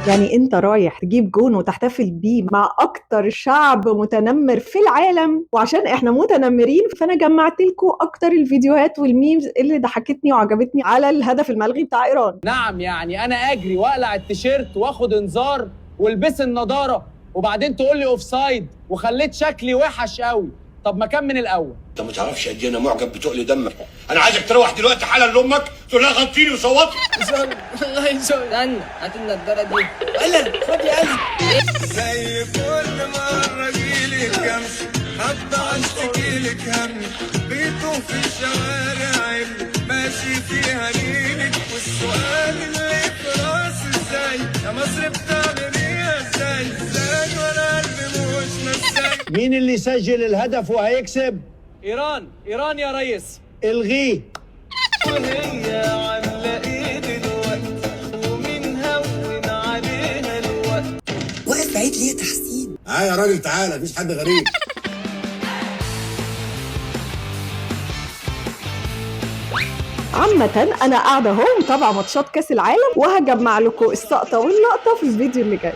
يعني انت رايح تجيب جون وتحتفل بيه مع اكتر شعب متنمر في العالم، وعشان احنا متنمرين فانا جمعت لكم اكتر الفيديوهات والميمز اللي ضحكتني وعجبتني على الهدف الملغي بتاع ايران. نعم، يعني انا اجري واقلع التيشيرت واخد انذار والبس النضاره وبعدين تقول لي اوف سايد وخليت شكلي وحش قوي. طب ما كان من الاول. انت ما تعرفش قد ايه انا معجب بتقل دمك. انا عايزك تروح دلوقتي حالا لامك تقول لها غطيني وصوت. والله يسوي. استنى هات النضاره دي. قلل خد يا قلب. زي كل مرة جيلك امشي هبقى اشتكيلك همي بيته في الشوارع اللي ماشي فيها نيلك والسؤال اللي في راسي ازاي يا مصر بتعمليها ازاي وانا قلبي مش مساي. مين اللي يسجل الهدف وهيكسب؟ ايران ايران يا ريس. الغيه. وهي عاملة ايه دلوقتي ومين هون عليها الوقت. واقف بعيد ليه يا تحسين؟ يا راجل تعالى مفيش حد غريب. عامة انا قاعدة اهو متابعة ماتشات كاس العالم، وهجمع لكم السقطة واللقطة في الفيديو اللي جاي.